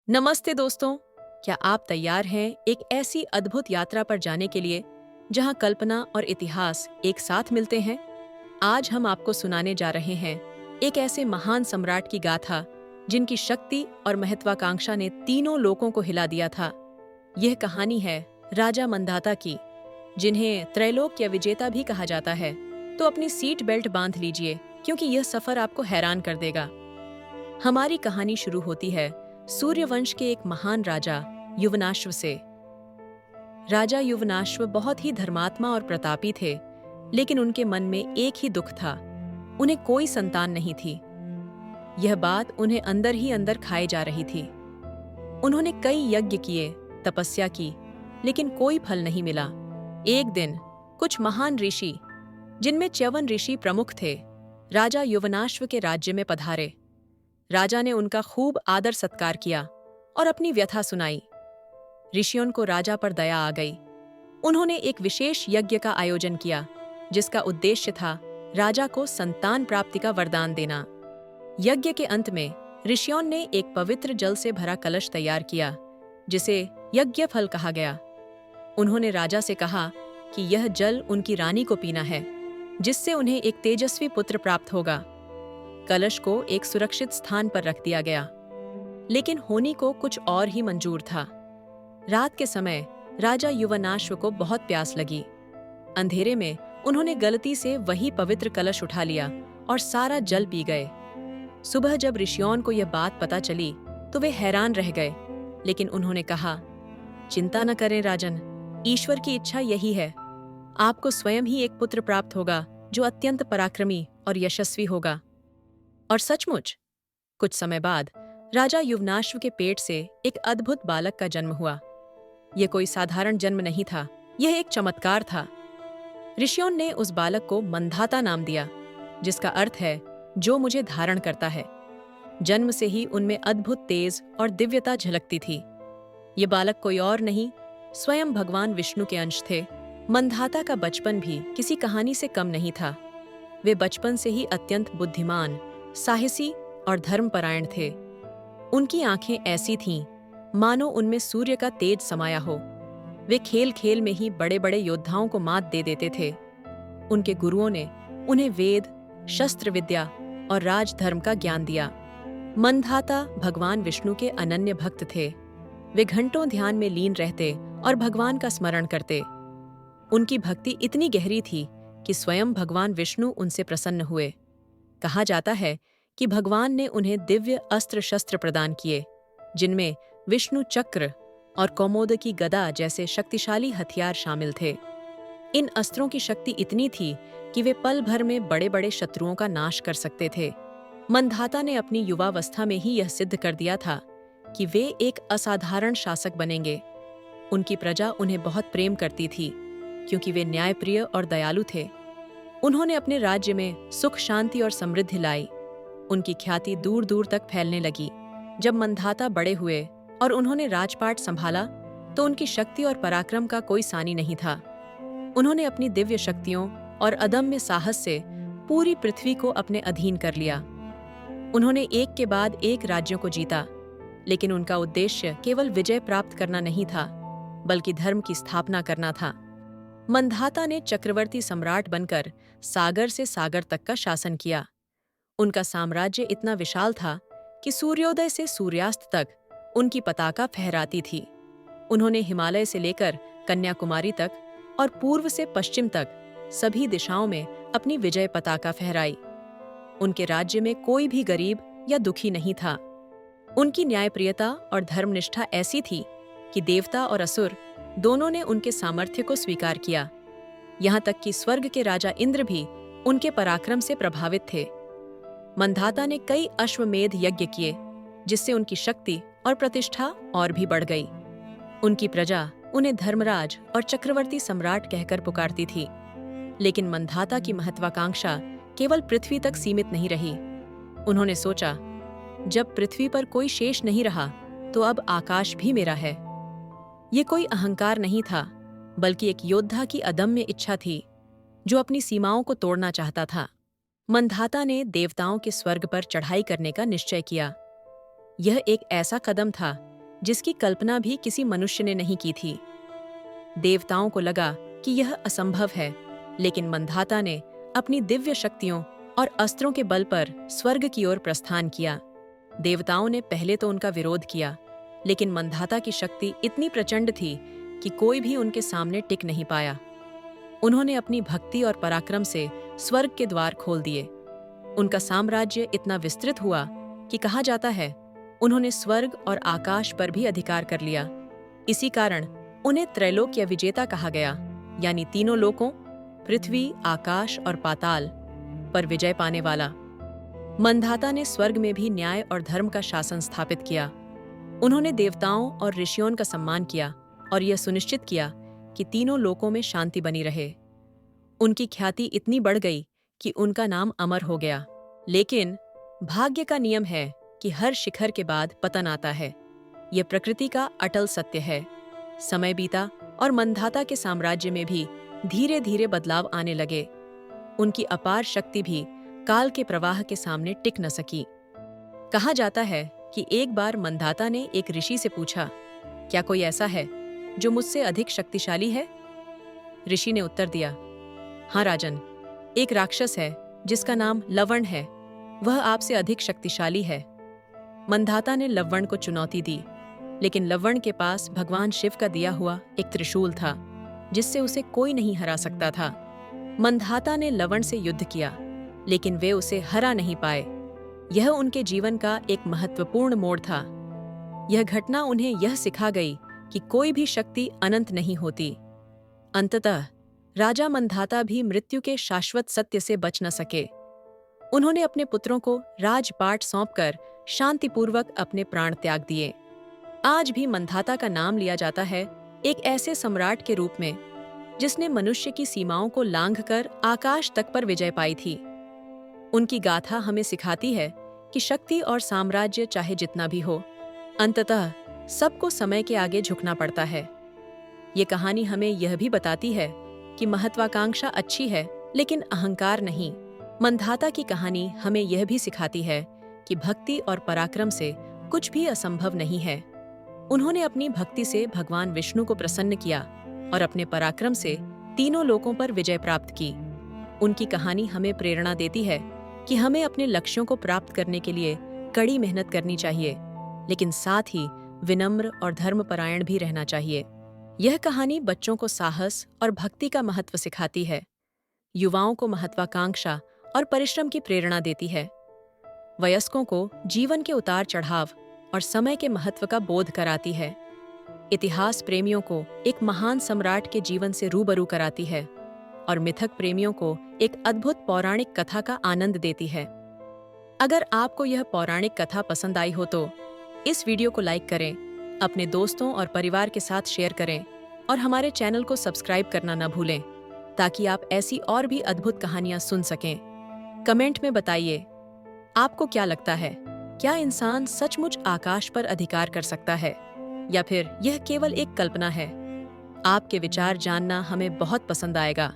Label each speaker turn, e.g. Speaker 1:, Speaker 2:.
Speaker 1: नमस्ते दोस्तों, क्या आप तैयार हैं एक ऐसी अद्भुत यात्रा पर जाने के लिए जहां कल्पना और इतिहास एक साथ मिलते हैं? आज हम आपको सुनाने जा रहे हैं एक ऐसे महान सम्राट की गाथा जिनकी शक्ति और महत्वाकांक्षा ने तीनों लोकों को हिला दिया था। यह कहानी है राजा मंधाता की, जिन्हें त्रैलोक्य विजेता भी कहा जाता है। तो अपनी सीट बेल्ट बांध लीजिए, क्योंकि यह सफर आपको हैरान कर देगा। हमारी कहानी शुरू होती है सूर्यवंश के एक महान राजा युवनाश्व से। राजा युवनाश्व बहुत ही धर्मात्मा और प्रतापी थे, लेकिन उनके मन में एक ही दुख था, उन्हें कोई संतान नहीं थी। यह बात उन्हें अंदर ही अंदर खाए जा रही थी। उन्होंने कई यज्ञ किए, तपस्या की, लेकिन कोई फल नहीं मिला। एक दिन कुछ महान ऋषि, जिनमें च्यवन ऋषि प्रमुख थे, राजा युवनाश्व के राज्य में पधारे। राजा ने उनका खूब आदर सत्कार किया और अपनी व्यथा सुनाई। ऋषियों को राजा पर दया आ गई। उन्होंने एक विशेष यज्ञ का आयोजन किया, जिसका उद्देश्य था राजा को संतान प्राप्ति का वरदान देना। यज्ञ के अंत में ऋषियों ने एक पवित्र जल से भरा कलश तैयार किया, जिसे यज्ञ फल कहा गया। उन्होंने राजा से कहा कि यह जल उनकी रानी को पीना है, जिससे उन्हें एक तेजस्वी पुत्र प्राप्त होगा। कलश को एक सुरक्षित स्थान पर रख दिया गया, लेकिन होनी को कुछ और ही मंजूर था। रात के समय राजा युवनाश्व को बहुत प्यास लगी। अंधेरे में उन्होंने गलती से वही पवित्र कलश उठा लिया और सारा जल पी गए। सुबह जब ऋषियों को यह बात पता चली तो वे हैरान रह गए, लेकिन उन्होंने कहा, चिंता न करें राजन, ईश्वर की इच्छा यही है। आपको स्वयं ही एक पुत्र प्राप्त होगा जो अत्यंत पराक्रमी और यशस्वी होगा। और सचमुच कुछ समय बाद राजा युवनाश्व के पेट से एक अद्भुत बालक का जन्म हुआ। यह कोई साधारण जन्म नहीं था, यह एक चमत्कार था। ऋषियों ने उस बालक को मंधाता नाम दिया, जिसका अर्थ है जो मुझे धारण करता है। जन्म से ही उनमें अद्भुत तेज और दिव्यता झलकती थी। ये बालक कोई और नहीं, स्वयं भगवान विष्णु के अंश थे। मंधाता का बचपन भी किसी कहानी से कम नहीं था। वे बचपन से ही अत्यंत बुद्धिमान, साहसी और धर्मपरायण थे। उनकी आंखें ऐसी थीं मानो उनमें सूर्य का तेज समाया हो। वे खेल खेल में ही बड़े बड़े योद्धाओं को मात दे देते थे। उनके गुरुओं ने उन्हें वेद, शस्त्र विद्या और राजधर्म का ज्ञान दिया। मंधाता भगवान विष्णु के अनन्य भक्त थे। वे घंटों ध्यान में लीन रहते और भगवान का स्मरण करते। उनकी भक्ति इतनी गहरी थी कि स्वयं भगवान विष्णु उनसे प्रसन्न हुए। कहा जाता है कि भगवान ने उन्हें दिव्य अस्त्र शस्त्र प्रदान किए, जिनमें विष्णु चक्र और कौमोदकी गदा जैसे शक्तिशाली हथियार शामिल थे। इन अस्त्रों की शक्ति इतनी थी कि वे पल भर में बड़े बड़े शत्रुओं का नाश कर सकते थे। मंधाता ने अपनी युवावस्था में ही यह सिद्ध कर दिया था कि वे एक असाधारण शासक बनेंगे। उनकी प्रजा उन्हें बहुत प्रेम करती थी, क्योंकि वे न्यायप्रिय और दयालु थे। उन्होंने अपने राज्य में सुख, शांति और समृद्धि लाई। उनकी ख्याति दूर दूर तक फैलने लगी। जब मंधाता बड़े हुए और उन्होंने राजपाट संभाला, तो उनकी शक्ति और पराक्रम का कोई सानी नहीं था। उन्होंने अपनी दिव्य शक्तियों और अदम्य साहस से पूरी पृथ्वी को अपने अधीन कर लिया। उन्होंने एक के बाद एक राज्यों को जीता, लेकिन उनका उद्देश्य केवल विजय प्राप्त करना नहीं था, बल्कि धर्म की स्थापना करना था। मंधाता ने चक्रवर्ती सम्राट बनकर सागर से सागर तक का शासन किया। उनका साम्राज्य इतना विशाल था कि सूर्योदय से सूर्यास्त तक उनकी पताका फहराती थी। उन्होंने हिमालय से लेकर कन्याकुमारी तक और पूर्व से पश्चिम तक सभी दिशाओं में अपनी विजय पताका फहराई। उनके राज्य में कोई भी गरीब या दुखी नहीं था। उनकी न्यायप्रियता और धर्मनिष्ठा ऐसी थी कि देवता और असुर दोनों ने उनके सामर्थ्य को स्वीकार किया। यहाँ तक कि स्वर्ग के राजा इंद्र भी उनके पराक्रम से प्रभावित थे। मंधाता ने कई अश्वमेध यज्ञ किए, जिससे उनकी शक्ति और प्रतिष्ठा और भी बढ़ गई। उनकी प्रजा उन्हें धर्मराज और चक्रवर्ती सम्राट कहकर पुकारती थी। लेकिन मंधाता की महत्वाकांक्षा केवल पृथ्वी तक सीमित नहीं रही। उन्होंने सोचा, जब पृथ्वी पर कोई शेष नहीं रहा, तो अब आकाश भी मेरा है। ये कोई अहंकार नहीं था, बल्कि एक योद्धा की अदम्य इच्छा थी, जो अपनी सीमाओं को तोड़ना चाहता था। मंधाता ने देवताओं के स्वर्ग पर चढ़ाई करने का निश्चय किया। यह एक ऐसा कदम था जिसकी कल्पना भी किसी मनुष्य ने नहीं की थी। देवताओं को लगा कि यह असंभव है, लेकिन मंधाता ने अपनी दिव्य शक्तियों और अस्त्रों के बल पर स्वर्ग की ओर प्रस्थान किया। देवताओं ने पहले तो उनका विरोध किया, लेकिन मंधाता की शक्ति इतनी प्रचंड थी कि कोई भी उनके सामने टिक नहीं पाया। उन्होंने अपनी भक्ति और पराक्रम से स्वर्ग के द्वार खोल दिए। उनका साम्राज्य इतना विस्तृत हुआ कि कहा जाता है उन्होंने स्वर्ग और आकाश पर भी अधिकार कर लिया। इसी कारण उन्हें त्रैलोक्य विजेता कहा गया, यानी तीनों लोकों पृथ्वी, आकाश और पाताल पर विजय पाने वाला। मंधाता ने स्वर्ग में भी न्याय और धर्म का शासन स्थापित किया। उन्होंने देवताओं और ऋषियों का सम्मान किया और यह सुनिश्चित किया कि तीनों लोकों में शांति बनी रहे। उनकी ख्याति इतनी बढ़ गई कि उनका नाम अमर हो गया। लेकिन भाग्य का नियम है कि हर शिखर के बाद पतन आता है। यह प्रकृति का अटल सत्य है। समय बीता और मंधाता के साम्राज्य में भी धीरे धीरे बदलाव आने लगे। उनकी अपार शक्ति भी काल के प्रवाह के सामने टिक न सकी। कहा जाता है कि एक बार मंधाता ने एक ऋषि से पूछा, क्या कोई ऐसा है जो मुझसे अधिक शक्तिशाली है? ऋषि ने उत्तर दिया, हाँ राजन, एक राक्षस है जिसका नाम लवण है, वह आपसे अधिक शक्तिशाली है। मंधाता ने लवण को चुनौती दी, लेकिन लवण के पास भगवान शिव का दिया हुआ एक त्रिशूल था, जिससे उसे कोई नहीं हरा सकता था। मंधाता ने लवण से युद्ध किया, लेकिन वे उसे हरा नहीं पाए। यह उनके जीवन का एक महत्वपूर्ण मोड़ था। यह घटना उन्हें यह सिखा गई कि कोई भी शक्ति अनंत नहीं होती। अंततः राजा मंधाता भी मृत्यु के शाश्वत सत्य से बच न सके। उन्होंने अपने पुत्रों को राजपाट सौंपकर शांतिपूर्वक अपने प्राण त्याग दिए। आज भी मंधाता का नाम लिया जाता है एक ऐसे सम्राट के रूप में जिसने मनुष्य की सीमाओं को लांघकर आकाश तक पर विजय पाई थी। उनकी गाथा हमें सिखाती है कि शक्ति और साम्राज्य चाहे जितना भी हो, अंततः सबको समय के आगे झुकना पड़ता है। ये कहानी हमें यह भी बताती है कि महत्वाकांक्षा अच्छी है, लेकिन अहंकार नहीं। मंधाता की कहानी हमें यह भी सिखाती है कि भक्ति और पराक्रम से कुछ भी असंभव नहीं है। उन्होंने अपनी भक्ति से भगवान विष्णु को प्रसन्न किया और अपने पराक्रम से तीनों लोकों पर विजय प्राप्त की। उनकी कहानी हमें प्रेरणा देती है कि हमें अपने लक्ष्यों को प्राप्त करने के लिए कड़ी मेहनत करनी चाहिए, लेकिन साथ ही विनम्र और धर्मपरायण भी रहना चाहिए। यह कहानी बच्चों को साहस और भक्ति का महत्व सिखाती है, युवाओं को महत्वाकांक्षा और परिश्रम की प्रेरणा देती है, वयस्कों को जीवन के उतार चढ़ाव और समय के महत्व का बोध कराती है, इतिहास प्रेमियों को एक महान सम्राट के जीवन से रूबरू कराती है और मिथक प्रेमियों को एक अद्भुत पौराणिक कथा का आनंद देती है। अगर आपको यह पौराणिक कथा पसंद आई हो तो इस वीडियो को लाइक करें, अपने दोस्तों और परिवार के साथ शेयर करें और हमारे चैनल को सब्सक्राइब करना न भूलें, ताकि आप ऐसी और भी अद्भुत कहानियां सुन सकें। कमेंट में बताइए, आपको क्या लगता है, क्या इंसान सचमुच आकाश पर अधिकार कर सकता है या फिर यह केवल एक कल्पना है? आपके विचार जानना हमें बहुत पसंद आएगा।